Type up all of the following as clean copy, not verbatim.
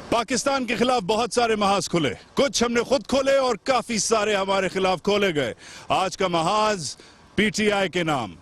पाकिस्तान के खिलाफ बहुत सारे महाज खुले, कुछ हमने खुद खोले और काफी सारे हमारे खिलाफ खोले गए। आज का महाज पीटीआई के नाम,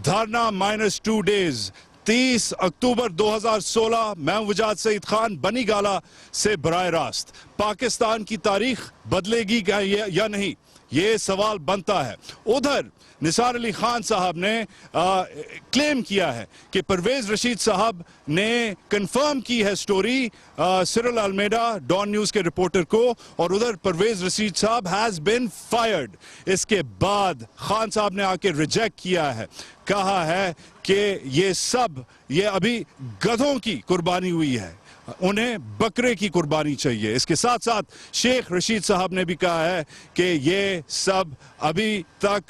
धरना -2 डेज, 30 अक्टूबर 2016। मैं वजाद सईद खान, बनी गाला से बराह रास्त। पाकिस्तान की तारीख बदलेगी क्या या नहीं, ये सवाल बनता है। उधर निसार अली खान साहब ने क्लेम किया है कि परवेज रशीद साहब ने कंफर्म की है स्टोरी सिरिल अल्मेडा डॉन न्यूज के रिपोर्टर को, और उधर परवेज रशीद साहब हैज बीन फायर्ड। इसके बाद खान साहब ने आके रिजेक्ट किया है, कहा है कि ये अभी गधों की कुर्बानी हुई है, उन्हें बकरे की कुर्बानी चाहिए। इसके साथ साथ शेख रशीद साहब ने भी कहा है कि ये सब अभी तक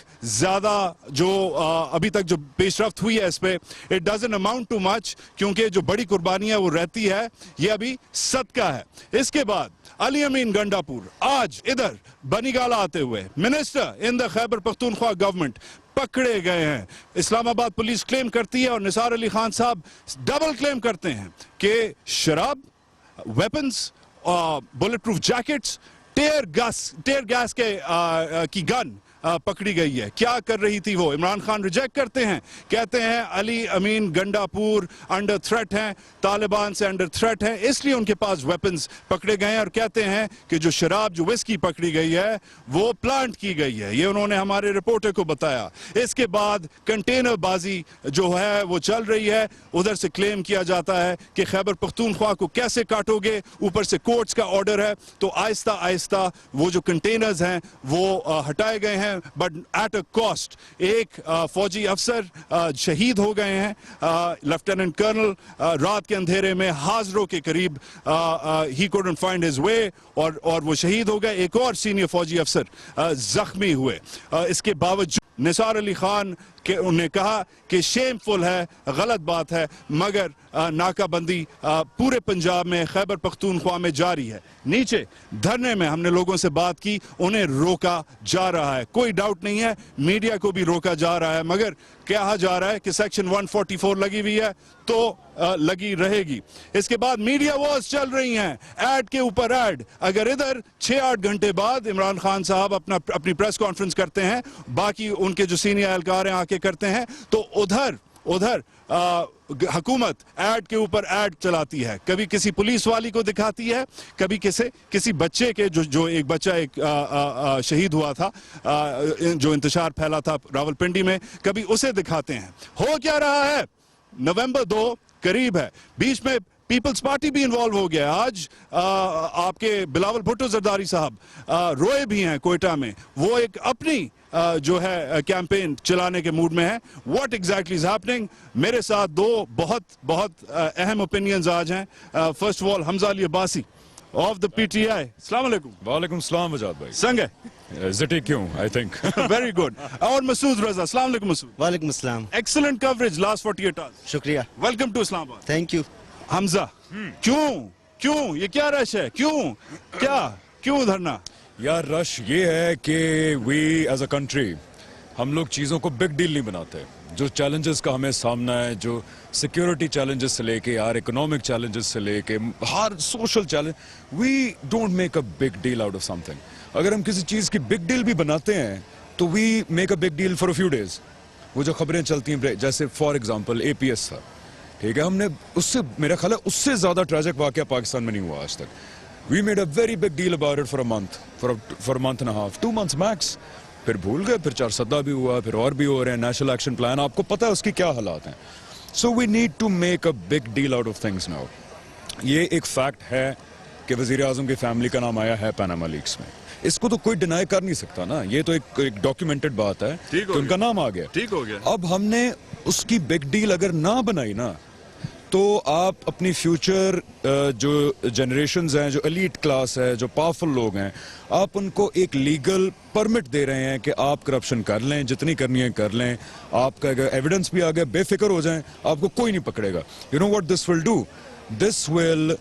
जो पेशरफ्त हुई है इस पे, it doesn't amount too much, क्योंकि जो बड़ी कुर्बानी है वो रहती है, ये अभी सदका है। इसके बाद अली अमीन गंडापुर आज इधर बनीगाला आते हुए minister in the Khyber Pakhtunkhwa government पकड़े गए हैं। इस्लामाबाद पुलिस क्लेम करती है और निसार अली खान साहब डबल क्लेम करते हैं कि शराब, वेपन्स, बुलेट प्रूफ जैकेट्स, टेयर गैस की गन पकड़ी गई है। क्या कर रही थी वो? इमरान खान रिजेक्ट करते हैं, कहते हैं अली अमीन गंडापुर अंडर थ्रेट हैं, तालिबान से अंडर थ्रेट हैं, इसलिए उनके पास वेपन्स पकड़े गए हैं, और कहते हैं कि जो शराब, जो विस्की पकड़ी गई है वो प्लांट की गई है। ये उन्होंने हमारे रिपोर्टर को बताया। इसके बाद कंटेनर बाजी जो है वो चल रही है। उधर से क्लेम किया जाता है कि खैबर पख्तूनख्वा को कैसे काटोगे, ऊपर से कोर्ट्स का ऑर्डर है, तो आहिस्ता आहिस्ता वो जो कंटेनर्स हैं वो हटाए गए हैं, बट एट अ कॉस्ट। एक फौजी अफसर शहीद हो गए हैं, लेफ्टिनेंट कर्नल रात के अंधेरे में हाजरों के करीब he couldn't find his way, और वो शहीद हो गए। एक और सीनियर फौजी अफसर जख्मी हुए। इसके बावजूद निसार अली खान के उन्होंने कहा कि शेमफुल है, गलत बात है, मगर नाकाबंदी पूरे पंजाब में, खैबर पख्तूनख्वा में जारी है। नीचे धरने में हमने लोगों से बात की, उन्हें रोका जा रहा है, कोई डाउट नहीं है, मीडिया को भी रोका जा रहा है, मगर कहा जा रहा है कि सेक्शन 144 लगी हुई है तो लगी रहेगी। इसके बाद मीडिया वॉर्स चल रही हैं, ऐड के ऊपर ऐड। अगर इधर 6-8 घंटे बाद इमरान खान साहब अपनी प्रेस कॉन्फ्रेंस करते हैं, बाकी उनके जो सीनियर एहलकार हैं आके करते हैं, तो उधर हुकूमत ऐड के ऊपर ऐड चलाती है। कभी किसी पुलिस वाली को दिखाती है, कभी किसी बच्चे के जो एक बच्चा शहीद हुआ था, जो इंतशार फैला था रावलपिंडी में, कभी उसे दिखाते हैं। हो क्या रहा है? नवंबर 2 करीब है, बीच में पीपल्स पार्टी भी इन्वॉल्व हो गया। आज आपके बिलावल भुट्टो जरदारी साहब रोए भी हैं कोयटा में, वो एक अपनी जो है कैंपेन चलाने के मूड में है। What exactly is happening? मेरे साथ दो बहुत अहम ओपिनियंस आज हैं। First of all Hamza Ali Abbasi of the PTI. अस्सलाम वालेकुम। वालेकुम सलाम वजाद भाई। संग है जिटी क्यों? I think very good. और मसूद रजा। अस्सलाम वालेकुम मसूद। वालेकुम अस्सलाम। Excellent coverage last 48 hours. शुक्रिया। Welcome to Islamabad. Thank you. Hamza, क्यों ये क्या रश है? क्यों धरना? यार रश ये है कि वी एज अ कंट्री हम लोग चीज़ों को बिग डील नहीं बनाते। जो चैलेंजेस का हमें सामना है, जो सिक्योरिटी चैलेंजेस से लेके यार इकोनॉमिक चैलेंजेस से लेके हर social challenge, we don't make a big deal out of something. अगर हम किसी चीज़ की बिग डील भी बनाते हैं तो we make a big deal for a few days. वो जो खबरें चलती हैं, जैसे फॉर एग्जाम्पल APS था, ठीक है, हमने उससे, मेरा ख्याल है उससे ज़्यादा ट्रेजिक वाक़या पाकिस्तान में नहीं हुआ आज तक। We made a very big deal about it for a month, for a month and a half, 2 months max. फिर भूल गए, फिर 4 सद्दा भी हुआ, फिर और भी हो रहे हैं। नेशनल एक्शन प्लान, आपको पता है उसकी क्या हालात हैं। So we need to make a big deal out of things now. ये एक फैक्ट है कि वज़ीर आज़म की फैमिली का नाम आया है पैनामा लीक्स में। इसको तो कोई डिनाई कर नहीं सकता ना, ये तो एक डॉक्यूमेंटेड बात है कि उनका नाम आ गया। ठीक हो गया। अब हमने उसकी बिग डील अगर ना बनाई ना, तो आप अपनी फ्यूचर जो जनरेशन्स हैं, जो एलीट क्लास है, जो पावरफुल लोग हैं, आप उनको एक लीगल परमिट दे रहे हैं कि आप करप्शन कर लें, जितनी करनी है कर लें। आपका अगर एविडेंस भी आ गया, बेफिक्र हो जाएं, आपको कोई नहीं पकड़ेगा। You know what this will do? This will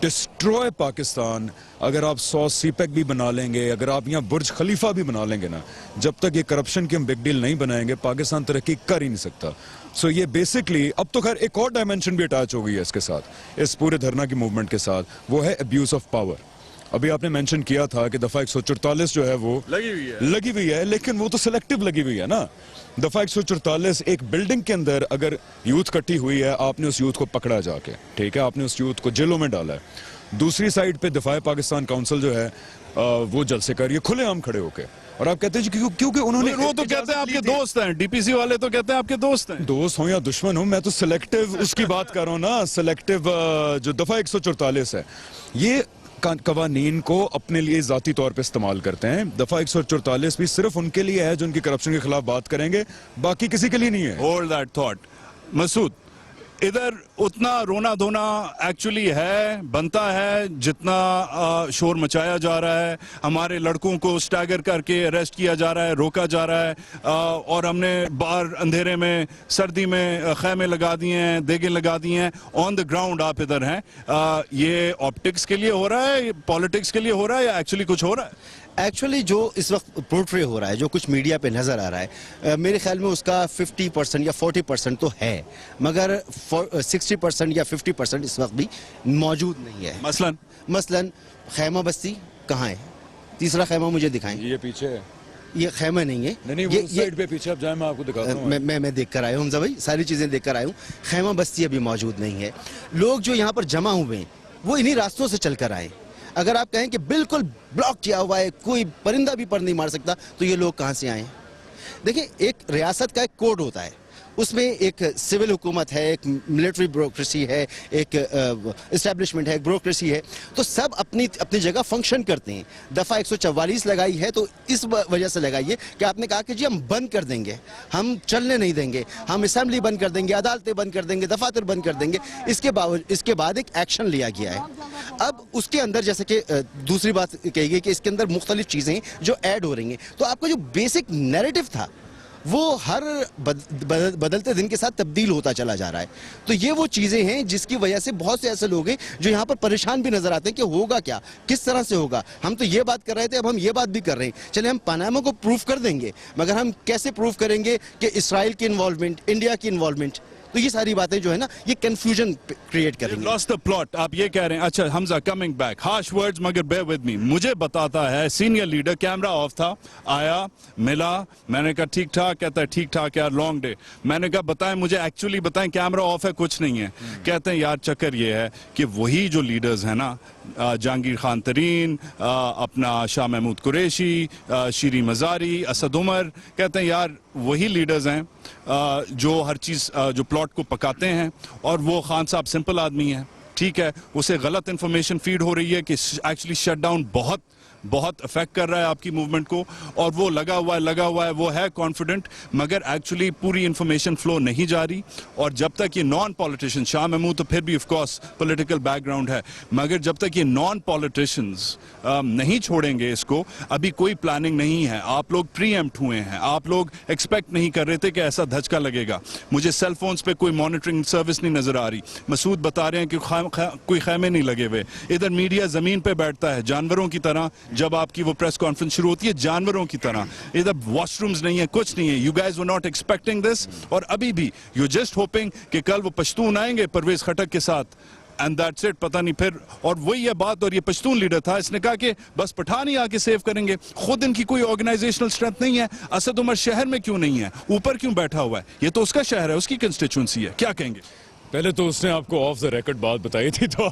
destroy Pakistan. अगर आप 100 सीपैक भी बना लेंगे, अगर आप यहाँ बुर्ज खलीफा भी बना लेंगे ना, जब तक ये करप्शन की हम बिग डील नहीं बनाएंगे, पाकिस्तान तरक्की कर ही नहीं सकता। सो ये बेसिकली, अब तो खैर एक और डायमेंशन भी अटैच हो गई है इसके साथ, इस पूरे धरना की मूवमेंट के साथ, वो है अब्यूज ऑफ पावर। अभी आपने मेंशन किया था कि दफा 144 जो है वो लगी हुई है, लेकिन वो तो सिलेक्टिव लगी हुई है ना। दफा 144 एक बिल्डिंग के अंदर अगर यूथ इकट्ठी हुई है, आपने उस यूथ को पकड़ा जाके, ठीक है, आपने उस यूथ को जेलों में डाला है। दूसरी साइड पे दफा पाकिस्तान काउंसिल जो है वो जलसे कर रही है खुलेआम खड़े होके, और आप कहते हैं जी क्योंकि उन्होंने, वो तो कहते हैं आपके दोस्त हैं, डीपीसी वाले तो कहते हैं आपके दोस्त हैं। दोस्त हो या दुश्मन हो, मैं तो सिलेक्टिव उसकी बात कर रहा हूँ ना। सिलेक्टिव जो दफा 144 है, ये कवानीन को अपने लिए जाती तौर पे इस्तेमाल करते हैं। दफा 144 भी सिर्फ उनके लिए है जो उनकी करप्शन के खिलाफ बात करेंगे, बाकी किसी के लिए नहीं है। होल्ड दैट थॉट मसूद, इधर उतना रोना धोना एक्चुअली है, बनता है, जितना शोर मचाया जा रहा है, हमारे लड़कों को स्टैगर करके अरेस्ट किया जा रहा है, रोका जा रहा है, और हमने बाहर अंधेरे में सर्दी में खैमे लगा दिए हैं, देगे लगा दिए हैं। ऑन द ग्राउंड आप इधर हैं, ये ऑप्टिक्स के लिए हो रहा है, पॉलिटिक्स के लिए हो रहा है, या एक्चुअली कुछ हो रहा है? एक्चुअली जो इस वक्त पोर्ट्रे हो रहा है, जो कुछ मीडिया पे नज़र आ रहा है, मेरे ख्याल में उसका 50% या 40% तो है, मगर 60% या 50% इस वक्त भी मौजूद नहीं है। मसलन खैमा बस्ती कहाँ है? तीसरा खैमा मुझे दिखाएं। ये पीछे है। ये खैमा नहीं है, नहीं, वो साइड पे पीछे, अब जाए मैं आपको दिखाता हूं। मैं देख कर आया हूँ हमजा भाई, सारी चीज़ें देख कर आया हूँ। खैमा बस्ती अभी मौजूद नहीं है। लोग जो यहाँ पर जमा हुए हैं वो इन्हीं रास्तों से चल कर आए। अगर आप कहें कि बिल्कुल ब्लॉक किया हुआ है, कोई परिंदा भी पर नहीं मार सकता, तो ये लोग कहाँ से आए? देखिए, एक रियासत का एक कोड होता है, उसमें एक सिविल हुकूमत है, एक मिलिट्री ब्यूरोक्रेसी है, एक इस्टेब्लिशमेंट है, एक ब्यूरोक्रेसी है, तो सब अपनी अपनी जगह फंक्शन करते हैं। दफ़ा 144 लगाई है तो इस वजह से लगाई है कि आपने कहा कि जी हम बंद कर देंगे, हम चलने नहीं देंगे, हम असेंबली बंद कर देंगे, अदालतें बंद कर देंगे, दफातर बंद कर देंगे। इसके बाद एक एक्शन लिया गया है। अब उसके अंदर जैसे कि दूसरी बात कही गई कि इसके अंदर मुख्तलिफ चीज़ें जो ऐड हो रही हैं, तो आपका जो बेसिक नैरेटिव था वो हर बदलते दिन के साथ तब्दील होता चला जा रहा है। तो ये वो चीज़ें हैं जिसकी वजह से बहुत से ऐसे लोग हैं जो यहाँ पर परेशान भी नजर आते हैं कि होगा क्या, किस तरह से होगा। हम तो ये बात कर रहे थे, अब हम ये बात भी कर रहे हैं, चले हम पनामा को प्रूफ कर देंगे, मगर हम कैसे प्रूफ करेंगे कि इसराइल की इन्वॉल्वमेंट, इंडिया की इन्वॉल्वमेंट, तो ये सारी बातें जो है ना, ये कंफ्यूजन क्रिएट करेंगे। लॉस्ट द प्लॉट, आप ये कह रहे हैं। अच्छा Hamza, coming back, harsh words मगर बेयर विद मी। मुझे बताता है सीनियर लीडर, कैमरा ऑफ था, आया, मिला, मैंने कहा ठीक ठाक, कहता है ठीक ठाक यार, लॉन्ग डे। मैंने कहा बताएं मुझे, एक्चुअली बताएं, कैमरा ऑफ है, कुछ नहीं है। कहते हैं यार चक्कर ये है कि वही जो लीडर्स हैं ना, जहांगीर खान तरीन, अपना शाह महमूद कुरैशी, शीरी मज़ारी, असद उमर, कहते हैं यार वही लीडर्स हैं जो हर चीज़ जो प्लॉट को पकाते हैं। और वो खान साहब सिंपल आदमी है, ठीक है, उसे गलत इंफॉर्मेशन फीड हो रही है कि एक्चुअली शटडाउन बहुत अफेक्ट कर रहा है आपकी मूवमेंट को, और वो लगा हुआ है, वो है कॉन्फिडेंट, मगर एक्चुअली पूरी इंफॉर्मेशन फ्लो नहीं जा रही। और जब तक ये नॉन पॉलिटिशियन, शाह महमूद तो फिर भी ऑफ कोर्स पॉलिटिकल बैकग्राउंड है, मगर जब तक ये नॉन पॉलिटिशियंस नहीं छोड़ेंगे इसको, अभी कोई प्लानिंग नहीं है। आप लोग प्रीएम्प्ट हुए हैं, आप लोग एक्सपेक्ट नहीं कर रहे थे कि ऐसा धचका लगेगा। मुझे सेल फोन्स पे कोई मॉनिटरिंग सर्विस नहीं नजर आ रही। मसूद बता रहे हैं कि कोई खैमे नहीं लगे हुए। इधर मीडिया जमीन पे बैठता है जानवरों की तरह, जब आपकी वो प्रेस कॉन्फ्रेंस शुरू होती है जानवरों की तरह। इधर वॉशरूम्स नहीं है, कुछ नहीं है। You guys were not expecting this, और अभी भी यू जस्ट होपिंग कि कल वो पश्तून आएंगे परवेज खटक के साथ, एंड दैट्स इट, पता नहीं फिर। और वही है बात, और ये पश्तून लीडर था, इसने कहा कि बस पठान ही आके सेव करेंगे। खुद इनकी कोई ऑर्गेनाइजेशनल स्ट्रेंथ नहीं है। असद उमर शहर में क्यों नहीं है, ऊपर क्यों बैठा हुआ है? ये तो उसका शहर है, उसकी कंस्टिट्यूंसी है, क्या कहेंगे? पहले तो उसने आपको ऑफ द रिकॉर्ड बात बताई थी, तो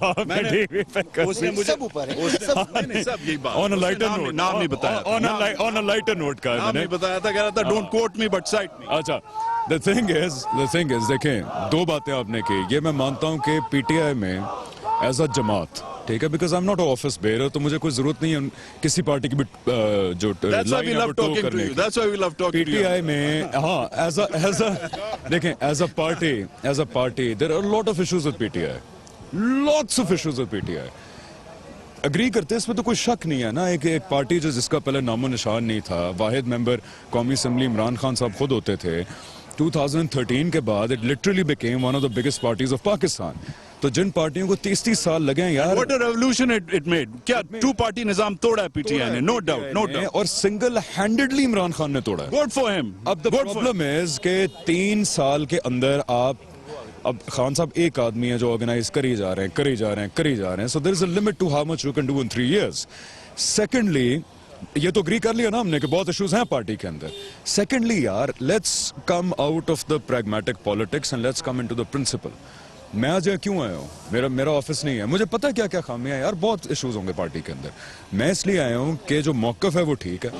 उसने मुझे सब ऊपर है, सब यही बात। ऑन अ लाइटर नोट, नाम नहीं बताया, ऑन अ लाइटर नोट का नाम नहीं बताया था, कह रहा था don't quote me but cite me. अच्छा, द थिंग इज देखें, दो बातें आपने की, ये मैं मानता हूं कि पीटीआई में एज अ जमात, ठीक है, because I am not office bearer, तो मुझे कोई जरूरत नहीं है किसी पार्टी की भी जो पीटीआई में। हाँ, एज अ देखें, as a party there are lot of issues with PTI, lots of issues with PTI. Agree करते हैं, इसमें तो कोई शक नहीं है ना। एक पार्टी जो जिसका पहले नामो निशान नहीं था, वाहिद मेंबर कौमी असम्बली इमरान खान साहब खुद होते थे। 2013 के बाद it literally became one of the biggest parties of Pakistan. तो जिन पार्टियों को 30-30 साल लगे हैं यार, What a revolution it made. क्या टू पार्टी निजाम तोड़ा है पीटीआई ने? No doubt. और सिंगल हैंडेडली इमरान खान ने तोड़ा है. Good for him. अब द प्रॉब्लम इज कि 3 साल के अंदर अब खान साहब एक आदमी है जो ऑर्गेनाइज करी जा रहे हैं. So there is a limit to how much you can do in 3 years. Secondly, ये तो एग्री कर लिया ना हमने कि बहुत इश्यूज हैं पार्टी के अंदर. सेकेंडली यार, let's come out of the pragmatic politics and let's come into the principle. मैं आज यहाँ क्यों आया हूँ? मेरा ऑफिस नहीं है. मुझे पता है क्या क्या खामियां हैं यार, बहुत इश्यूज होंगे पार्टी के अंदर. मैं इसलिए आया हूँ कि जो मौकफ है वो ठीक है.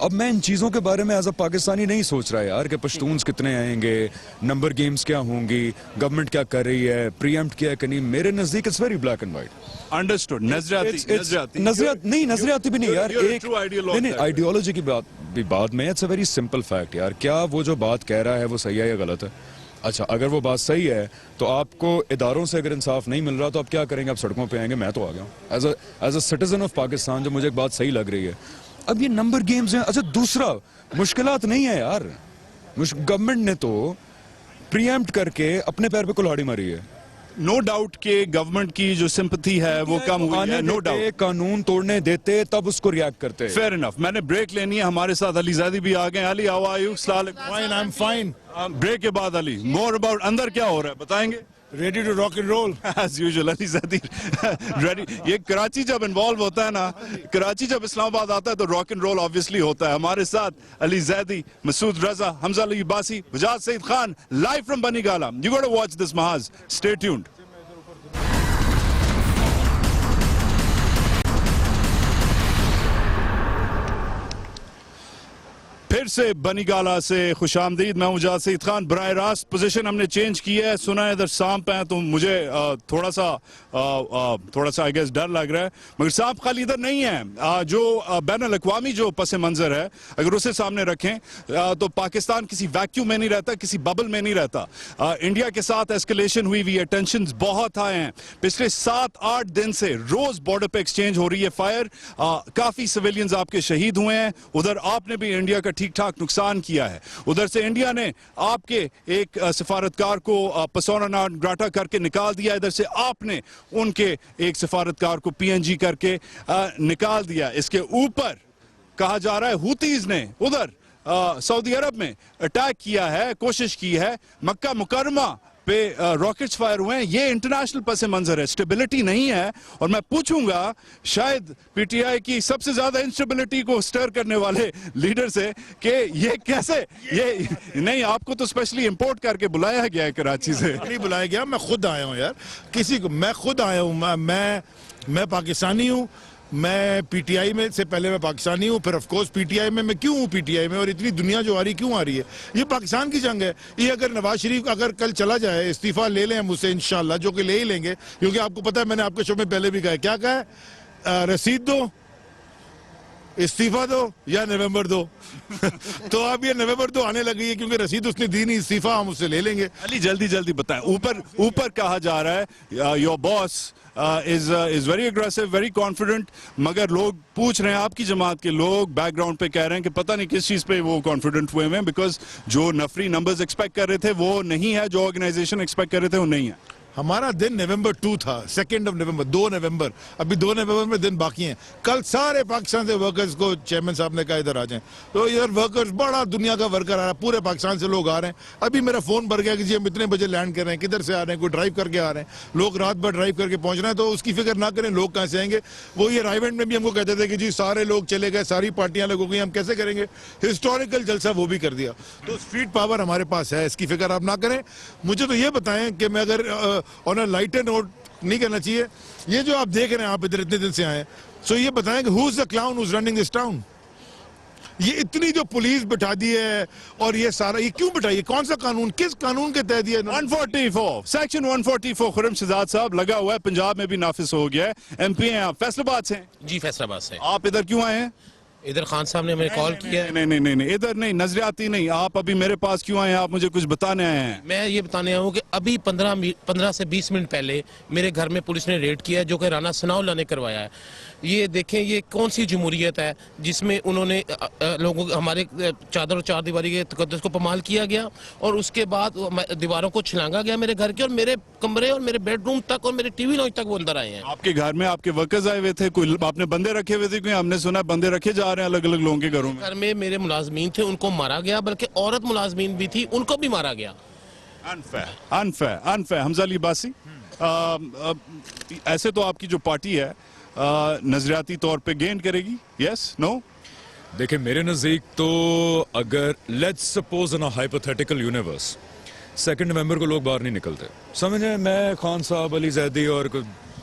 अब मैं इन चीज़ों के बारे में एज अ पाकिस्तानी नहीं सोच रहा यार कि पश्तून्स कितने आएंगे, नंबर गेम्स क्या होंगी, गवर्नमेंट क्या कर रही है, प्रीएम्प्ट क्या है नहीं. मेरे नजदीक it's very black and white. Understood. नजरियाती भी नहीं यार. एक नहीं, आइडियोलॉजी की बात भी बाद में. It's a very simple fact यार. क्या वो जो बात कह रहा है वो सही है या गलत है? अच्छा, अगर वो बात सही है तो आपको इदारों से अगर इंसाफ नहीं मिल रहा तो आप क्या करेंगे? आप सड़कों पे आएंगे. मैं तो आ गया हूँ as a citizen of Pakistan. जो मुझे एक बात सही लग रही है, अब ये नंबर गेम्स हैं. अच्छा, दूसरा मुश्किलात नहीं है यार. गवर्नमेंट ने तो प्रीएम्प्ट करके अपने पैर पे कुल्हाड़ी मारी है. नो डाउट के गवर्नमेंट की जो सिंपैथी है वो कम हुई है. No doubt. कानून तोड़ने देते तब उसको रिएक्ट करते. Fair enough. मैंने ब्रेक लेनी है. हमारे साथ अली ज़ैदी भी आ गए. Ali, how are you? Fine, I'm fine. Break के बाद अली, मोर अबाउट अंदर क्या हो रहा है बताएंगे? Ready to rock and roll. As usual, Ali Zaidi ready. ये कराची जब इन्वॉल्व होता है ना, कराची जब इस्लामाबाद आता है तो रॉक एंड रोल ऑब्वियसली होता है. हमारे साथ अली ज़ैदी, मसूद रजा, हमजा अली बासी, वजाद Saeed Khan, live from Banigala. You got to watch this महाज. Stay tuned. फिर से बनीगाला से खुशामदीद. मैं वजाद सईद खान. बराह रास्त पोजीशन हमने चेंज की है. सुना है इधर सांप है तो मुझे थोड़ा सा आई गेस डर लग रहा है. मगर सांप खाली इधर नहीं है. जो बैन अल-अक़वामी जो पस मंजर है अगर उसे सामने रखें तो पाकिस्तान किसी वैक्यूम में नहीं रहता, किसी बबल में नहीं रहता. इंडिया के साथ एस्केलेशन हुई है. टेंशन बहुत आए हैं. पिछले 7-8 दिन से रोज बॉर्डर पे एक्सचेंज हो रही है फायर. काफी सिविलियंस आपके शहीद हुए हैं. उधर आपने भी इंडिया का ठीक ठाक नुकसान किया है. उधर से इंडिया ने आपके एक सफारतकार को पर्सोना नॉन ग्राटा करके निकाल दिया. इधर से आपने उनके एक सफारतकार को पीएनजी करके निकाल दिया. इसके ऊपर कहा जा रहा है हुतीज ने उधर सऊदी अरब में अटैक किया है, कोशिश की है. मक्का मुकरमा पे रॉकेट्स फायर हुए हैं. ये इंटरनेशनल पस मंजर है. स्टेबिलिटी नहीं है. और मैं पूछूंगा शायद पीटीआई की सबसे ज्यादा इंस्टेबिलिटी को स्टर करने वाले लीडर से कि ये कैसे, ये नहीं, आपको तो स्पेशली इंपोर्ट करके बुलाया गया है कराची से. नहीं बुलाया गया, मैं खुद आया हूँ यार. किसी को मैं खुद आया हूँ. मैं पाकिस्तानी हूँ. मैं पीटीआई में से पहले मैं पाकिस्तानी हूँ. फिर ऑफ कोर्स पीटीआई में मैं क्यों हूँ पीटीआई में, और इतनी दुनिया जो आ रही क्यों आ रही है? ये पाकिस्तान की जंग है. ये अगर नवाज शरीफ अगर कल चला जाए, इस्तीफा ले लें मुझसे इंशाल्लाह, जो कि ले ही लेंगे, क्योंकि आपको पता है मैंने आपके शो में पहले भी कहा है. क्या कहा है? रसीद दो, इस्तीफा दो या नवंबर दो. तो अब ये नवंबर 2 आने लगी है क्योंकि रसीद उसने दी नहीं. इस्तीफा हम उससे ले लेंगे. अली जल्दी बताएं. ऊपर कहा जा रहा है your boss is very aggressive, very confident. मगर लोग पूछ रहे हैं, आपकी जमात के लोग बैकग्राउंड पे कह रहे हैं कि पता नहीं किस चीज पे वो कॉन्फिडेंट हुए हैं, बिकॉज जो नफरी नंबर्स एक्सपेक्ट कर रहे थे वो नहीं है, जो ऑर्गेनाइजेशन एक्सपेक्ट कर रहे थे वो नहीं है. हमारा दिन नवंबर 2 था, 2 नवंबर, 2 नवंबर. अभी 2 नवंबर में दिन बाकी हैं. कल सारे पाकिस्तान से वर्कर्स को चेयरमैन साहब ने कहा इधर आ जाएं. तो इधर वर्कर्स, बड़ा दुनिया का वर्कर आ रहा है. पूरे पाकिस्तान से लोग आ रहे हैं. अभी मेरा फोन भर गया कि जी हम इतने बजे लैंड कर रहे हैं. किधर से आ रहे हैं? कोई ड्राइव करके आ रहे हैं. लोग रात भर ड्राइव करके पहुंच रहे हैं. तो उसकी फिक्र ना करें, लोग कहाँ से आएंगे. वो ये राइवेंट में भी हमको कहते थे कि जी सारे लोग चले गए, सारी पार्टियां लग हो गई, हम कैसे करेंगे? हिस्टोरिकल जलसा वो भी कर दिया. तो स्ट्रीट पावर हमारे पास है, इसकी फिक्र आप ना करें. मुझे तो ये बताएं कि मैं अगर ऑन अ लाइटर नोट नहीं करना चाहिए, ये जो आप देख रहे हैं, आप इधर इतने दिन से आए, सो ये बताएं कि who is the clown who is running this town? ये इतनी जो पुलिस बिठा दी है और ये सारा, ये क्यों बिठाई है? कौन सा कानून, किस कानून के तहत दिया? 144 सेक्शन 144 खुर्रम शहजाद साहब लगा हुआ है. पंजाब में भी नाफिज हो गया है. एमपी हैं आप, फैसलाबाद से हैं? जी फैसलाबाद से. आप इधर क्यों आए हैं? इधर खान साहब ने हमें कॉल किया है। नहीं, इधर नहीं, नजरियाती नहीं। आप अभी मेरे पास क्यों आए हैं? आप मुझे कुछ बताने आए हैं? मैं ये बताने आया हूँ कि अभी 15 से 20 मिनट पहले मेरे घर में पुलिस ने रेड किया है, जो कि राना सनाउल्लाह ने करवाया है। ये देखें, ये कौन सी जमहूरियत है जिसमें उन्होंने लोगों हमारे चादर और चार दीवारी के तकद्दुस को पमाल किया गया, और उसके बाद दीवारों को छिलांगा गया मेरे घर के, और मेरे कमरे और मेरे बेडरूम तक और मेरे टीवी लॉन्च तक वो अंदर आए हैं। आपके घर में आपके वर्कर्स आए हुए थे? कोई आपने बंदे रखे हुए थे? कोई हमने सुना बंदे रखे जा रहे हैं अलग अलग लोगों के घरों में। घर में मेरे मुलाजमीन थे, उनको मारा गया, बल्कि औरत मुलाजमीन भी थी, उनको भी मारा गया। अनफेयर हमजा अली अब्बासी, ऐसे तो आपकी जो पार्टी है नजरियाती तौर पे गेन करेगी, यस नो? देखिए मेरे नजदीक तो अगर let's suppose in a hypothetical universe 2 नवंबर को लोग बाहर नहीं निकलते, समझे? मैं खान साहब, अली जैदी और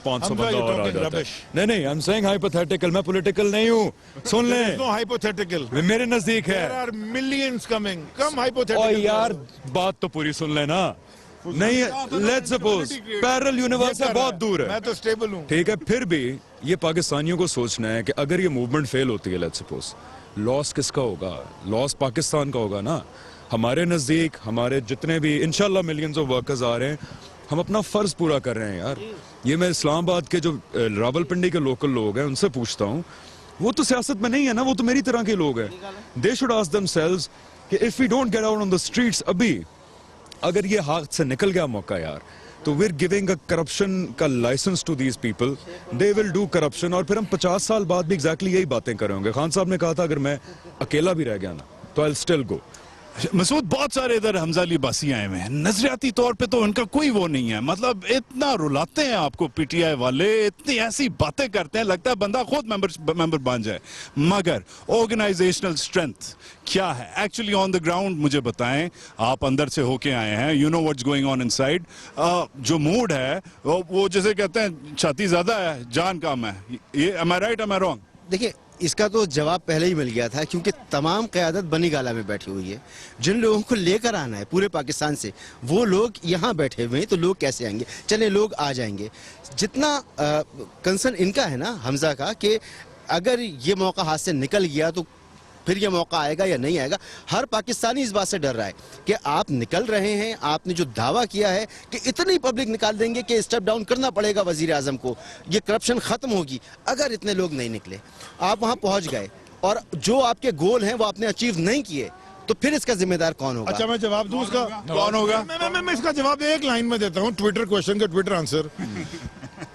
500 बंदा और आ जाता है। नहीं, आई एम सेइंग हाइपोथेटिकल, मैं पॉलिटिकल नहीं हूँ, सुन ले। नो हाइपोथेटिकल, मेरे नजदीक है। There are millions coming, come hypothetical. और यार बात तो पूरी सुन लेना। नहीं, लेट्स सपोज पैरेलल यूनिवर्स है, बहुत दूर है। मैं तो स्टेबल हूँ। ठीक है, फिर भी ये पाकिस्तानियों को सोचना है कि अगर ये मूवमेंट फेल होती है, लेट्स सपोज, लॉस किसका होगा? लॉस पाकिस्तान का होगा ना। हमारे नजदीक हमारे जितने भी इंशाल्लाह मिलियंस ऑफ वर्कर्स आ रहे हैं, हम अपना फर्ज पूरा कर रहे हैं यार। ये मैं इस्लामाबाद के जो रावलपिंडी के लोकल लोग हैं उनसे पूछता हूँ, वो तो सियासत में नहीं है ना, वो तो मेरी तरह के लोग हैं। दे शुड आस्क देमसेल्व्स कि if we don't get out on the streets, अभी अगर ये हाथ से निकल गया मौका यार, तो we are giving a corruption का license to these people, they will do corruption, और फिर हम 50 साल बाद भी एग्जैक्टली यही बातें करेंगे। खान साहब ने कहा था अगर मैं अकेला भी रह गया ना तो I will still go. Masood, बहुत सारे इधर हमजा अली अब्बासी आए हुए हैं, नजरियाती तौर पे तो उनका कोई वो नहीं है, मतलब इतना रुलाते हैं आपको पीटीआई वाले, इतनी ऐसी बातें करते हैं, लगता है बंदा खुद मेंबर बन जाए। मगर ऑर्गेनाइजेशनल स्ट्रेंथ क्या है एक्चुअली ऑन द ग्राउंड, मुझे बताएं। आप अंदर से होके आए हैं, you know what's going on inside. जो मूड है वो जैसे कहते हैं छाती ज्यादा है जान कम है, ये am I right, am I wrong? देखिए, इसका तो जवाब पहले ही मिल गया था, क्योंकि तमाम क़यादत बनी गाला में बैठी हुई है। जिन लोगों को लेकर आना है पूरे पाकिस्तान से, वो लोग यहाँ बैठे हुए हैं, तो लोग कैसे आएंगे? चले लोग आ जाएंगे। जितना कंसर्न इनका है ना हमजा का, कि अगर ये मौका हाथ से निकल गया तो फिर ये मौका आएगा या नहीं आएगा। हर पाकिस्तानी इस बात से डर रहा है कि आप निकल रहे हैं, आपने जो दावा किया है कि इतनी पब्लिक निकाल देंगे कि स्टेप डाउन करना पड़ेगा वजीर आजम को, ये करप्शन खत्म होगी। अगर इतने लोग नहीं निकले, आप वहां पहुंच गए और जो आपके गोल हैं वो आपने अचीव नहीं किए, तो फिर इसका जिम्मेदार कौन होगा? अच्छा, मैं जवाब दूं उसका? कौन होगा? मैं इसका जवाब एक लाइन में देता हूँ, ट्विटर क्वेश्चन का ट्विटर आंसर।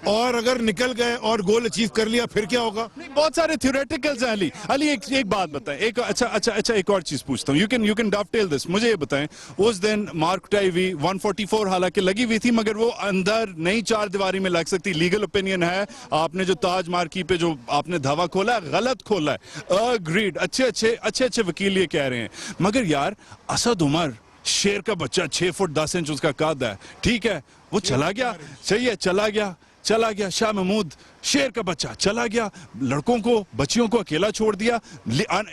और अगर निकल गए और गोल अचीव कर लिया, फिर क्या होगा? नहीं, बहुत सारे थ्योरेटिकल्स हैं। अली एक बात बताएं, एक और चीज पूछता हूं, यू कैन डॉवटेल दिस। मुझे ये बताएं, उस दिन मार्क टाइवी 144 हालांकि लगी हुई थी, मगर वो अंदर नहीं चार दीवारी में लग सकती। लीगल ओपिनियन है, आपने जो ताज मार्की पे जो आपने धावा खोला है, गलत खोला है। अग्रीड, अच्छे वकील ये कह रहे हैं। मगर यार, असद उमर शेर का बच्चा, 6 फुट 10 इंच उसका कद है, ठीक है, वो चला गया, सही है, चला गया। शाह महमूद शेर का बच्चा चला गया, लड़कों को बच्चियों को अकेला छोड़ दिया।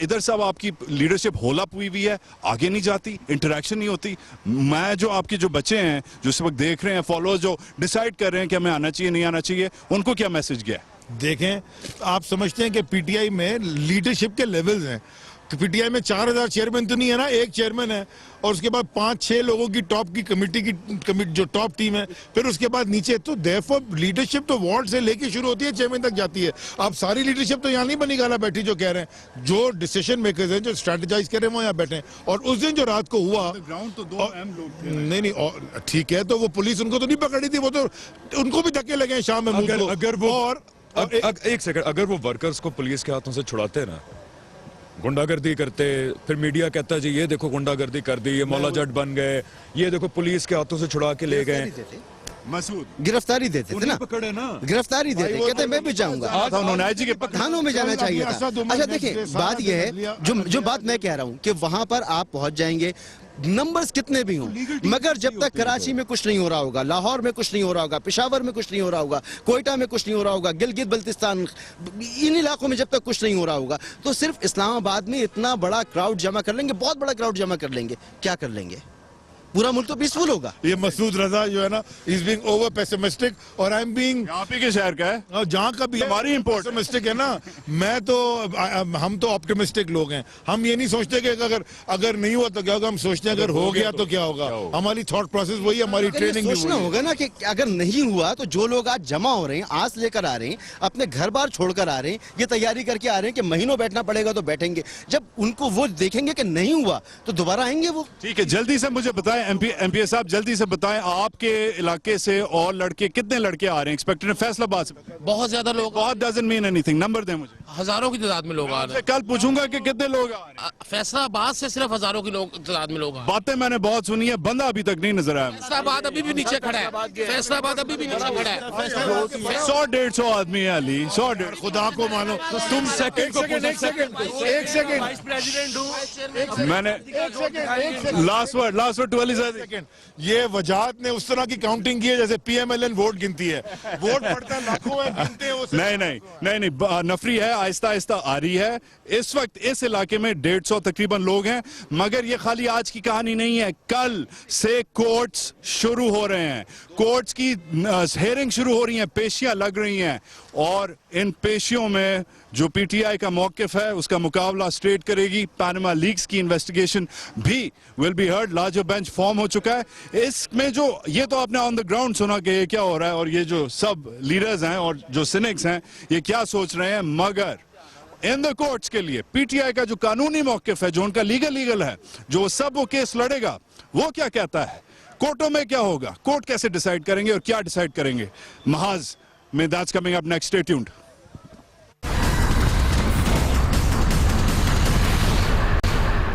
इधर साहब आपकी लीडरशिप होलअप हुई है, आगे नहीं जाती, इंटरेक्शन नहीं होती। मैं जो आपके जो बच्चे हैं जो इस वक्त देख रहे हैं, फॉलोअर्स जो डिसाइड कर रहे हैं कि हमें आना चाहिए नहीं आना चाहिए, उनको क्या मैसेज गया? देखें, आप समझते हैं कि पीटीआई में लीडरशिप के लेवल्स हैं। पीटीआई में 4000 चेयरमैन तो नहीं है ना, एक चेयरमैन है, और उसके बाद 5-6 लोगों की टॉप की कमेटी जो टॉप टीम है, फिर उसके बाद नीचे। तो देयरफॉर लीडरशिप तो वार्ड से लेके शुरू होती है, चेयरमैन तक जाती है। अब सारी लीडरशिप तो यहाँ नहीं बनी गाला बैठी जो कह रहे हैं, जो डिसीजन मेकर्स हैं, जो स्ट्रेटेजाइज कर रहे हैं, वो यहाँ बैठे हैं। और उस दिन जो रात को हुआ, ग्राउंड तो 2 अहम लोग थे। नहीं, ठीक है, तो वो पुलिस उनको तो नहीं पकड़ी थी, वो तो उनको भी धक्के लगे शाम में। एक सेकंड, अगर वो वर्कर्स को पुलिस के हाथों से छुड़ाते ना, गुंडागर्दी करते, फिर मीडिया कहता जी ये देखो गुंडागर्दी कर दी, ये मौला जट बन गए, ये देखो पुलिस के हाथों से छुड़ा के ले गए। मसूद, गिरफ्तारी देते थे ना, पकड़े ना, गिरफ्तारी देते, कहते मैं भी जाऊंगा, उन्होंने आईजी के थानों में जाना चाहिए था। अच्छा देखिए, बात यह है, जो बात मैं कह रहा हूँ कि वहां पर आप पहुंच जाएंगे, नंबर्स कितने भी हों, मगर जब तक कराची में कुछ नहीं हो रहा होगा, लाहौर में कुछ नहीं हो रहा होगा, पेशावर में कुछ नहीं हो रहा होगा, कोयटा में कुछ नहीं हो रहा होगा, गिलगित बल्तिस्तान, इन इलाकों में जब तक कुछ नहीं हो रहा होगा, तो सिर्फ इस्लामाबाद में इतना बड़ा क्राउड जमा कर लेंगे, बहुत बड़ा क्राउड जमा कर लेंगे, क्या कर लेंगे? पूरा मुल्क तो पीसफुल होगा। ये मसूद रजा जो है ना, इज बीइंग ओवर पेसिमिस्टिक और आई एम बीइंग, आप ही के शहर का है, जहाँ का भी हमारी import है। पेसिमिस्टिक है ना। मैं तो हम तो ऑप्टिमिस्टिक लोग हैं। हम ये नहीं सोचते कि अगर नहीं हुआ तो क्या होगा, हम सोचते हैं अगर हो गया तो क्या होगा। हमारी थॉट प्रोसेस वही, हमारी अगर ये ट्रेनिंग भी सोचना वही है। होगा ना कि अगर नहीं हुआ तो जो लोग आज जमा हो रहे हैं, आस लेकर आ रहे हैं, अपने घर बार छोड़कर आ रहे हैं, ये तैयारी करके आ रहे हैं कि महीनों बैठना पड़ेगा तो बैठेंगे। जब उनको वो देखेंगे कि नहीं हुआ तो दोबारा आएंगे वो। ठीक है, जल्दी से मुझे बताएं एमपी साहब, जल्दी से बताएं आपके इलाके से और लड़के, कितने लड़के आ रहे हैं एक्सपेक्टेड फैसलाबाद से? बहुत ज्यादा लोग, बहुत डजंट मीन एनीथिंग, नंबर दें मुझे। हजारों की तादाद में लोग आ रहे मैं कल पूछूंगा कि कितने लोग आ रहे हैं। हैं। फैसलाबाद से सिर्फ हजारों की तादाद में लोग आ रहे हैं। बातें मैंने बहुत सुनी है, बंदा अभी तक नहीं नजर आया। फैसलाबाद अभी भी नीचे खड़ा है, फैसलाबाद अभी भी नीचे खड़ा है। 100-150 आदमी है अली, 100-150। खुदा को मानो तुम सेकंड को एक सेकंड वाइस प्रेसिडेंट हूँ। मैंने लास्ट वर्ड टू अली साहब। ये वजाहत ने उस तरह की काउंटिंग की है जैसे पीएमएलएन वोट गिनती है। वोट पड़ता है लाखों में, गिनते हैं वो। नहीं, नफरी है, आहिस्ता आहिस्ता आ रही है। इस वक्त इस इलाके में 150 तकरीबन लोग हैं, मगर ये खाली आज की कहानी नहीं है। कल से कोर्ट्स शुरू हो रहे हैं, कोर्ट्स की हेयरिंग शुरू हो रही हैं, पेशियां लग रही हैं, और इन पेशियों में जो पीटीआई का मौकिफ है उसका मुकाबला स्ट्रेट करेगी। पैनामा लीक्स की इन्वेस्टिगेशन भी will be heard, larger bench form हो चुका है। इसमें जो ये तो आपने ऑन द ग्राउंड सुना कि ये क्या हो रहा है और ये जो सब लीडर्स हैं और जो सिनिक्स हैं ये क्या सोच रहे हैं, मगर इन द कोर्ट्स के लिए पीटीआई का जो कानूनी मौकिफ है, जो उनका लीगल है, जो सब वो केस लड़ेगा, वो क्या कहता है, कोर्टों में क्या होगा, कोर्ट कैसे डिसाइड करेंगे और क्या डिसाइड करेंगे, महाज में that's coming up next, stay tuned.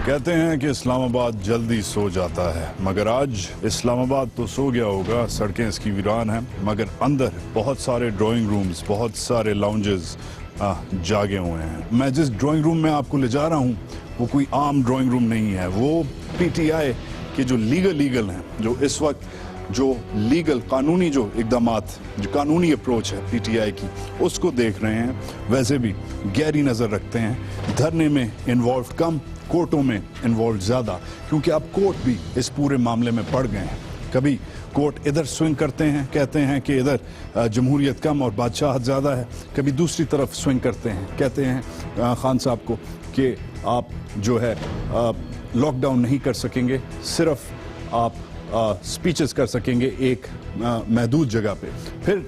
कहते हैं कि इस्लामाबाद जल्दी सो जाता है, मगर आज इस्लामाबाद तो सो गया होगा, सड़कें इसकी वीरान हैं, मगर अंदर बहुत सारे ड्राइंग रूम्स, बहुत सारे लाउंजेस जागे हुए हैं। मैं जिस ड्राइंग रूम में आपको ले जा रहा हूं वो कोई आम ड्राइंग रूम नहीं है, वो पीटीआई के जो लीगल हैं, जो इस वक्त जो लीगल कानूनी जो इकदामात, जो कानूनी अप्रोच है पीटीआई की, उसको देख रहे हैं। वैसे भी गहरी नज़र रखते हैं, धरने में इन्वॉल्व कम, कोर्टों में इन्वॉल्व ज़्यादा, क्योंकि अब कोर्ट भी इस पूरे मामले में पड़ गए हैं। कभी कोर्ट इधर स्विंग करते हैं, कहते हैं कि इधर जमहूरियत कम और बादशाहत ज़्यादा है, कभी दूसरी तरफ स्विंग करते हैं, कहते हैं खान साहब को कि आप जो है लॉकडाउन नहीं कर सकेंगे, सिर्फ आप स्पीचेस कर सकेंगे एक महदूद जगह पे। फिर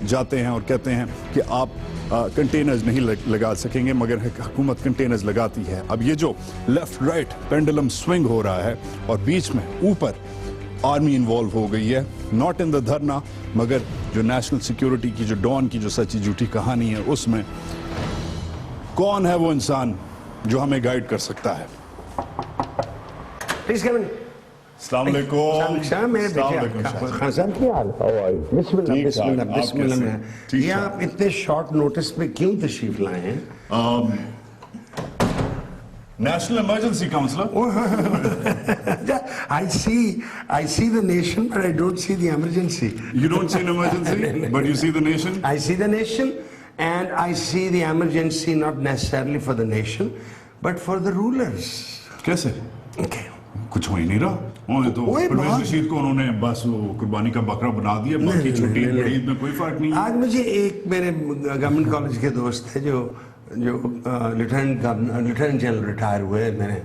जाते हैं और कहते हैं कि आप कंटेनर्स नहीं लगा सकेंगे, मगर हुकूमत कंटेनर्स लगाती है। अब ये जो लेफ्ट राइट पेंडुलम स्विंग हो रहा है और बीच में ऊपर आर्मी इन्वॉल्व हो गई है, नॉट इन द धरना, मगर जो नेशनल सिक्योरिटी की, जो डॉन की जो सच्ची झूठी कहानी है, उसमें कौन है वो इंसान जो हमें गाइड कर सकता है। प्लीज कम इन। अस्सलाम वालेकुम। मेरे बेटे खान साहब क्या हाल? बिस्मिल्लाह बिस्मिल्लाह बिस्मिल्लाह। ये आप इतने शॉर्ट नोटिस पे क्यों तशरीफ लाए हैं? National emergency counsellor. I see the nation, but I don't see the emergency. You don't see an emergency, but you see the nation. I see the nation, and I see the emergency not necessarily for the nation, but for the rulers. कैसे? Okay. कुछ हो ही नहीं रहा। उन्होंने तो परवेज रशीद को उन्होंने बस वो कुर्बानी का बकरा बना दिया, बाकी छुट्टी ईद में कोई फर्क नहीं। आज मुझे एक मेरे गवर्नमेंट कॉलेज के दोस्त थे जो लेफ्टिनेंट जनरल रिटायर हुए मेरे,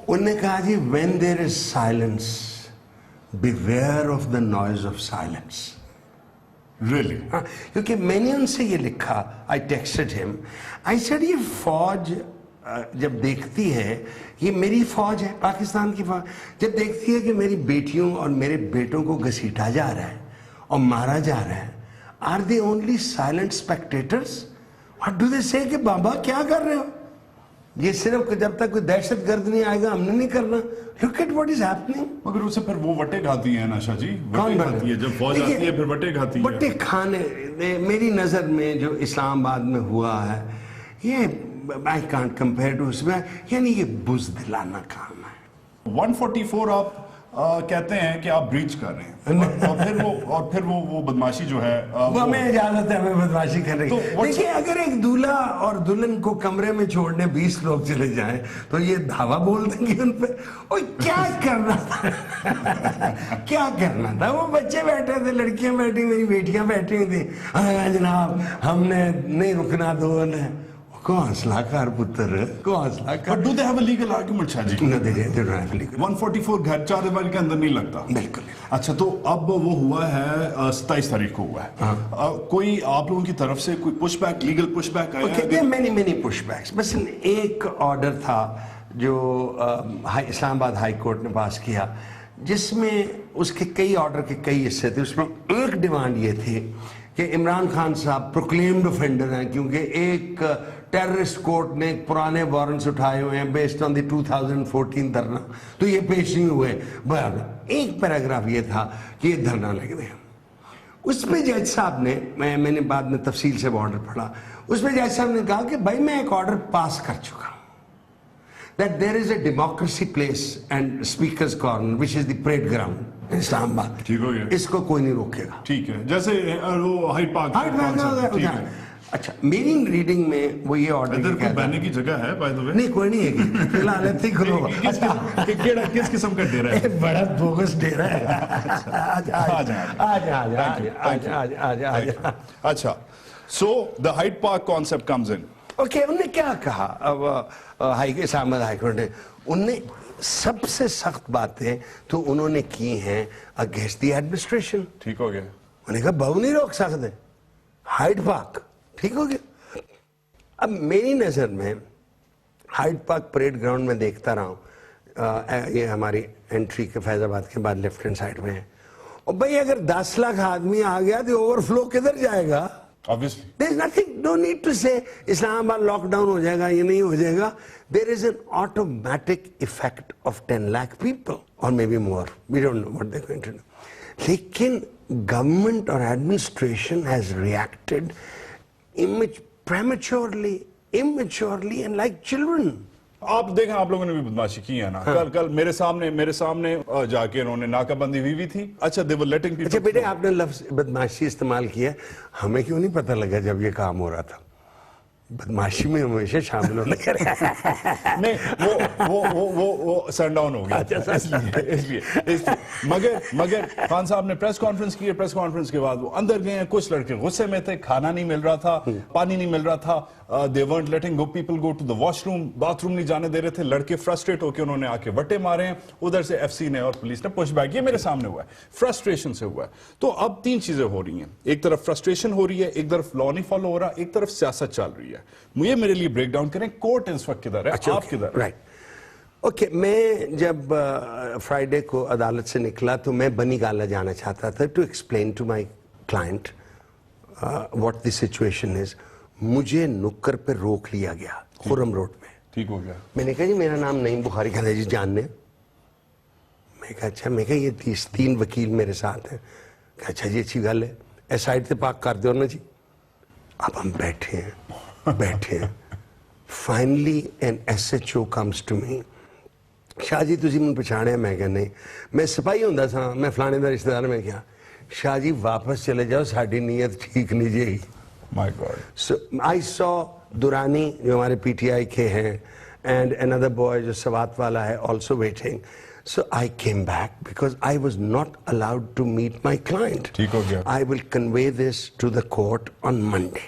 उन्होंने कहा जी when there is silence beware of the noise of silence. Really? क्योंकि मैंने उनसे ये लिखा, I texted him, I said ये फौज जब देखती है, ये मेरी फौज है, पाकिस्तान की फौज, जब देखती है कि मेरी बेटियों और मेरे बेटों को घसीटा जा रहा है और मारा जा रहा है, are they only silent spectators? What do they say कि बाबा क्या कर रहे हो? ये सिर्फ जब तक कोई दहशतगर्द नहीं आएगा हमने नहीं करना। Look at what is happening. मगर उससे फिर वो वटे खाती है ना शाह जी, वटे खाती है, जब फौज आती है फिर वटे खाती है। वटे खाने, मेरी नजर में जो इस्लामाबाद में हुआ है, ये आई कांट कंपेयर टू उसमें, यानी ये बुज़दिलाना काम है। 144 आप कहते हैं कि आप ब्रीच कर रहे हैं और फिर वो बदमाशी जो है वो हमें इजाजत है हमें बदमाशी करने की। तो देखिए अगर एक दूल्हा और दुल्हन को कमरे में छोड़ने 20 लोग चले जाएं तो ये धावा बोल देंगे उन पे। और क्या करना था क्या करना था? वो बच्चे बैठे थे, लड़कियां बैठी, मेरी बेटियां बैठी हुई थी। जनाब हमने नहीं रुकना दो ने को हौसलाकार पुत्र को हौसलाकार। But do they have a legal argument, Shah ji? No, they don't have legal. 144 घर 4 दीवारी के अंदर नहीं लगता। बिल्कुल। अच्छा, तो अब वो हुआ है 27 तारीख को हुआ है। कोई आप लोगों की तरफ से कोई पुशबैक, लीगल पुशबैक आया? Okay, there are many pushbacks. बस एक ऑर्डर था जो इस्लामाबाद हाई कोर्ट ने पास किया, जिसमें उसके कई ऑर्डर के कई हिस्से थे। उसमें एक डिमांड ये थी कि इमरान खान साहब प्रोक्लेम्ड ऑफेंडर हैं, क्योंकि एक टेररिस्ट कोर्ट ने पुराने वारंट्स उठाए हुए हैं बेस्ड ऑन द 2014 धरना, तो ये पेश नहीं हुए। एक पैराग्राफ ये था कि ये धरना लग गए। उस पे जज साहब ने, मैंने बाद में तफसील से ऑर्डर पढ़ा, उसमें जज साहब ने कहा कि भाई मैं एक ऑर्डर पास कर चुका हूं, that there is a democracy place and speaker's corner which is the parade ground Islamabad. ठीक हो गया, इसको कोई नहीं रोकेगा। ठीक है, जैसे वो हाइड पार्क। अच्छा, मेरी रीडिंग में वो ये ऑर्डर इधर बैठने की जगह है बाय द वे? नहीं, कोई नहीं है फिलहाल ऐसे ही खुलो। किस किस्म का डेरा है? बड़ा बोगस डेरा है। अच्छा, so the Hyde Park concept comes in. Okay, उन्होंने क्या कहा अब इस्लामाबाद हाईकोर्ट ने? उनने सबसे सख्त बातें तो उन्होंने की हैं अगेंस्ट द एडमिनिस्ट्रेशन। ठीक हो गया। उन्होंने कहा बहु नहीं रोक सकते हाइड पार्क। ठीक हो गया। अब मेरी नजर में हाइड पार्क परेड ग्राउंड में देखता रहा हूं, ये हमारी एंट्री के फैजाबाद के बाद लेफ्ट हैंड साइड में है। और भाई अगर 10 लाख आदमी आ गया तो ओवरफ्लो किधर जाएगा? Obviously. There is nothing, no need to say Islamabad lockdown हो जाएगा, ये नहीं हो जाएगा। There is an automatic effect of 10 lakh people or maybe more. We don't know what they're going to do. लेकिन government or administration has reacted prematurely, immaturely and like children. आप देखें, आप लोगों ने भी बदमाशी की है ना। हाँ। कल मेरे सामने जाके उन्होंने नाकाबंदी हुई थी। अच्छा, they were letting people। अच्छा बेटे, आपने लफ्ज बदमाशी इस्तेमाल किया, हमें क्यों नहीं पता लगा जब ये काम हो रहा था? बदमाशी में हमेशा शामिल होने का नहीं, वो सनडाउन हो गया इसलिए। मगर खान साहब ने प्रेस कॉन्फ्रेंस की। प्रेस कॉन्फ्रेंस के बाद वो अंदर गए। कुछ लड़के गुस्से में थे, खाना नहीं मिल रहा था, पानी नहीं मिल रहा था। दे weren't letting people go to the washroom, bathroom नहीं जाने दे रहे थे। लड़के फ्रस्ट्रेट होकर उन्होंने आके वट्टे मारे हैं। उधर से एफसी ने और पुलिस ने पुशबैक। ये मेरे सामने हुआ है, फ्रस्ट्रेशन से हुआ है। तो अब 3 चीजें हो रही हैं। एक तरफ फ्रस्ट्रेशन हो रही है, एक तरफ लॉ नहीं फॉलो हो रहा, एक तरफ सियासत चल रही है। मुझे मेरे लिए ब्रेक डाउन करें, कोर्ट इस वक्त किधर है? अच्छा, आप किधर? Right, okay. मैं जब फ्राइडे को अदालत से निकला तो मैं बनी गाला जाना चाहता था to explain to my client what the situation is. मुझे नुक्कर पे रोक लिया गया खुरम रोड पे। ठीक हो गया। मैंने कहा जी मेरा नाम नईम बुखारी का जी जानने। मैं कहा अच्छा। मैं कहा ये 3 वकील मेरे साथ हैं। कहा अच्छा जी, अच्छी गल है, ए साइड से पाक कर दो ना जी। अब हम बैठे हैं finally an SHO comes to me. Shah ji तुसी मैनूं पछाणिया? मैं कहा नहीं, मैं सिपाही हुंदा सा, मैं फलाने दा रिश्तेदार। मैं क्या? शाह जी वापस चले जाओ, साडी नीयत ठीक नहीं जेगी। My God. So I saw Durrani जो हमारे PTI के हैं and another boy जो सवात वाला है also waiting. So I came back because I was not allowed to meet my client. ठीक हो गया। I will convey this to the court on Monday.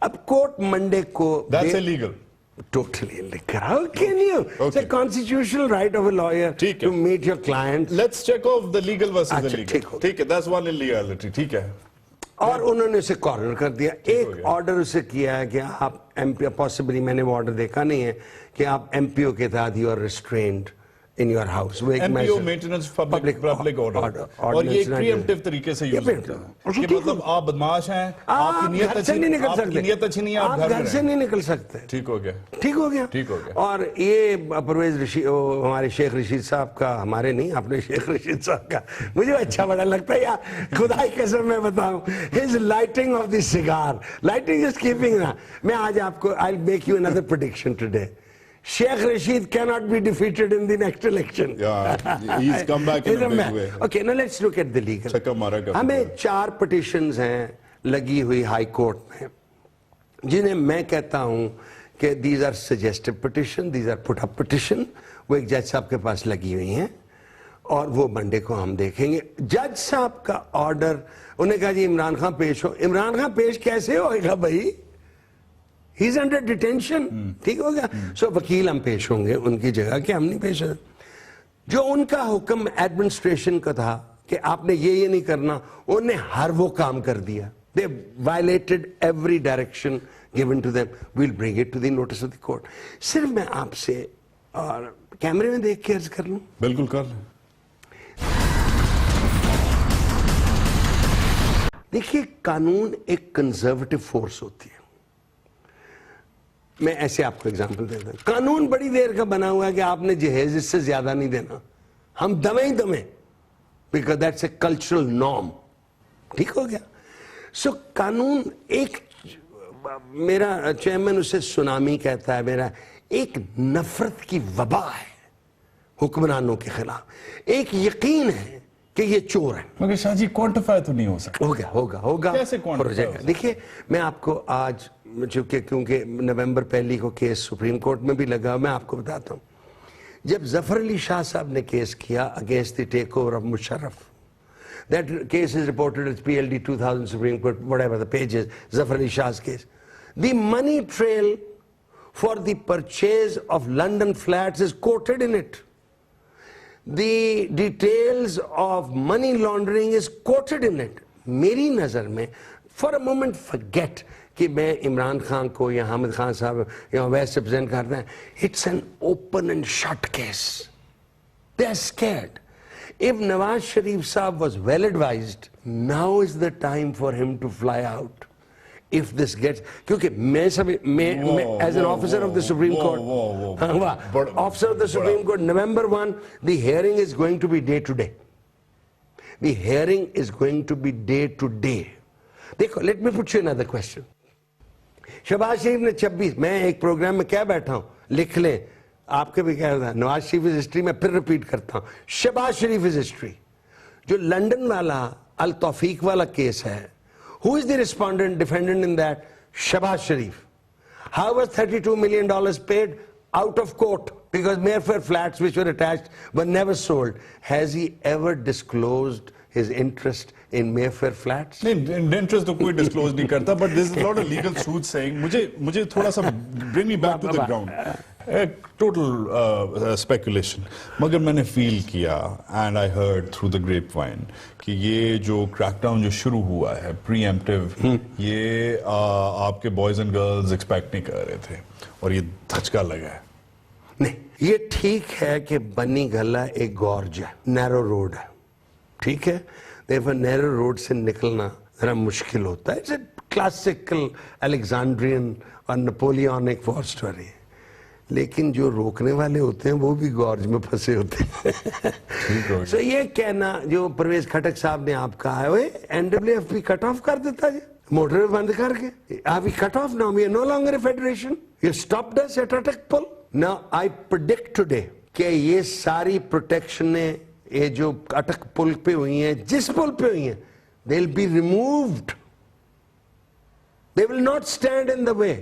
अब कोर्ट मंडे को That's illegal. Totally illegal. How can you? Okay. It's a constitutional right of a lawyer ठीक है। to meet your client. Let's check off the legal versus अच्छा, illegal. ठीक हो। ठीक है, that's one illegality. ठीक है। और उन्होंने उसे कॉर्नर कर दिया। एक ऑर्डर उसे किया है कि आप एमपी, पॉसिबली मैंने वो ऑर्डर देखा नहीं है, कि आप MPO के तहत you are restrained in your house. वो एक MPO मेंटेनेंस पब्लिक ऑर्डर, और ये प्रीएम्प्टिव तरीके से यूज होता है कि मतलब आप बदमाश हैं, आपकी नीयत अच्छी नहीं है, आपकी नीयत अच्छी नहीं है, आप घर से नहीं निकल सकते। ठीक हो गया, ठीक हो गया, ठीक हो गया। और ये परवेज हमारे शेख रशीद साहब का, हमारे नहीं, अपने शेख रशीद साहब का मुझे अच्छा बड़ा लगता है यार, खुदा की कसम मैं बताऊं, his lighting of the cigar, lighting is keeping ना। मैं आज आपको, I will make you another prediction today. Sheikh Rashid cannot be defeated in the next election. Yeah, he's come back in a big way. Okay, now let's look at the legal. चक्का मारा का हमें 4 petitions हैं लगी हुई high court में, जिन्हें मैं कहता हूं कि these are suggestive petition, these are put up petition, वो एक जज साहब के पास लगी हुई हैं और वो मंडे को हम देखेंगे। जज साहब का ऑर्डर, उन्हें कहा जी इमरान खान पेश हो। इमरान खान पेश कैसे होएगा भाई? He is under detention. ठीक हो गया। सो वकील हम पेश होंगे उनकी जगह कि हम नहीं पेश हो। जो उनका हुक्म एडमिनिस्ट्रेशन का था कि आपने ये नहीं करना, उन्होंने हर वो काम कर दिया। They violated every direction given to them. We'll bring it to the notice of the court. सिर्फ मैं आपसे और कैमरे में देख के अर्ज कर लूं। बिल्कुल कर लें। देखिए, कानून एक कंजर्वेटिव फोर्स होती है। मैं ऐसे आपको एग्जांपल देता हूं। कानून बड़ी देर का बना हुआ है कि आपने जहेज इससे ज्यादा नहीं देना, हम दमे ही दमे, because that's a cultural norm. ठीक हो गया। सो कानून एक, मेरा चेयरमैन उसे सुनामी कहता है, मेरा एक नफरत की वबा है हुक्मरानों के खिलाफ। एक यकीन है कि ये चोर है, मगर शाह जी क्वांटिफाई तो नहीं हो सकता। होगा कैसे quantify हो सकता? देखिए, मैं आपको आज, क्योंकि नवंबर 1 को केस सुप्रीम कोर्ट में भी लगा, मैं आपको बताता हूं। जब जफर अली शाह साहब ने केस किया against the take over of Musharraf, that case is reported as PLD 2000 supreme court, whatever the pages, Zafar Ali शाह's case, the money trail for the purchase of London flats is quoted in it. The details of money laundering is quoted in it. मेरी नजर में, for a moment forget कि मैं इमरान खान को या हामिद खान साहब या वैसे रिप्रेजेंट करते हैं। It's an open and shut case. They're scared. If Nawaz Sharif साहब was well advised, now is the time for him to fly out. If this gets, क्योंकि मैं as an officer of the Supreme Court, officer of the Supreme Court, November 1, the hearing is going to be day to day. The hearing is going to be day to day. देखो, let me put you another question. Shahbaz शरीफ ने 26, मैं एक programme में क्या बैठा हूं, लिख लें, आपके भी क्या था, नवाज शरीफ इज हिस्ट्री, मैं फिर रिपीट करता हूं, शहबाज शरीफ इज हिस्ट्री। जो लंदन वाला अल तौफीक वाला केस है, who is the respondent defendant in that? Shahbaz Sharif. How was $32 million paid? Out of court, because Mayfair flats which were attached were never sold. Has he ever disclosed his interest in Mayfair flats? नहीं, interest तो कोई disclose नहीं करता, but this is lot of legal soothsaying. मुझे थोड़ा सा bring me back to the ground. Total speculation, मगर मैंने फील किया and I heard through the grapevine कि ये जो क्रैकडाउन जो शुरू हुआ है प्रीएम्प्टिव, ये आपके बॉयज एंड गर्ल्स एक्सपेक्ट नहीं कर रहे थे और ये धचका लगा है। नहीं, ये ठीक है कि बनी गला एक गॉर्ज है, नैरो रोड है, ठीक है। देखो, नैरो रोड से निकलना जरा मुश्किल होता है। इट्स ए क्लासिकल अलेक्जेंड्रियन और नेपोलियनिक वॉर स्टोरी। लेकिन जो रोकने वाले होते हैं वो भी गॉर्ज में फंसे होते हैं। सो ये कहना जो परवेज खटक साहब ने आप कहा है, NWFP कट ऑफ कर देता है मोटरवे बंद करके। Are we cut off now? We are no longer a federation. You stopped us at Atak Pull. Now I predict today कि ये सारी प्रोटेक्शन ये जो अटक पुल पे हुई हैं, जिस पुल पे हुई हैं, they'll be removed. They will not stand in the way.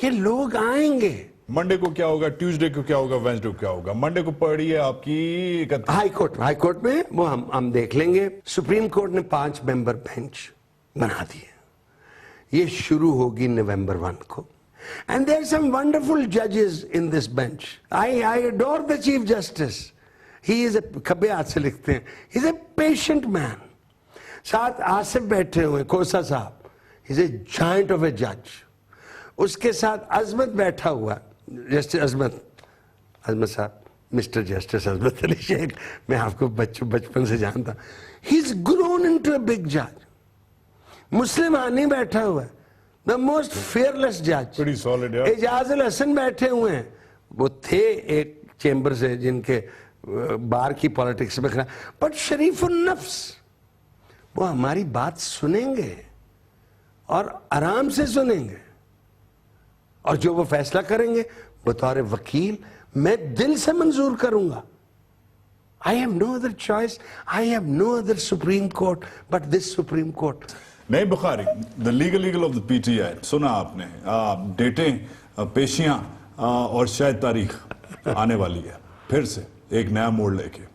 ये लोग आएंगे। मंडे को क्या होगा, ट्यूसडे को क्या होगा, वेडनेसडे को क्या होगा? मंडे को पड़ी है आपकी हाई कोर्ट में, वो हम देख लेंगे। सुप्रीम कोर्ट ने 5 मेंबर बेंच बना दिए। ये शुरू होगी नवंबर 1 को। And there are some wonderful जजेस in this bench. I adore the chief justice. He is a, खब्बे हाथ से लिखते हैं, he is a patient man. साथ आसिफ बैठे हुए, खोसा साहब, he is a giant of a जज। उसके साथ अजमत बैठा हुआ, जस्टिस अजमत साहब, मिस्टर जस्टिस अजमत अली शेख, मैं आपको बचपन से जानता। He is grown into a big जज। मुस्लिम हानी बैठा हुआ है, द मोस्ट फेयरलेस जज। Pretty solid, yeah. एजाज अल हसन बैठे हुए हैं, वो थे एक चेंबर से जिनके बार की पॉलिटिक्स में खड़ा, बट शरीफ नफ्स, वो हमारी बात सुनेंगे और आराम से सुनेंगे, और जो वो फैसला करेंगे बतौर वकील मैं दिल से मंजूर करूंगा। I have no other choice. I have no other Supreme Court but this Supreme Court. नहीं Bukhari, the legal eagle of the PTI, सुना आपने, डेटें, पेशियां और शायद तारीख आने वाली है फिर से एक नया मोड़ लेके।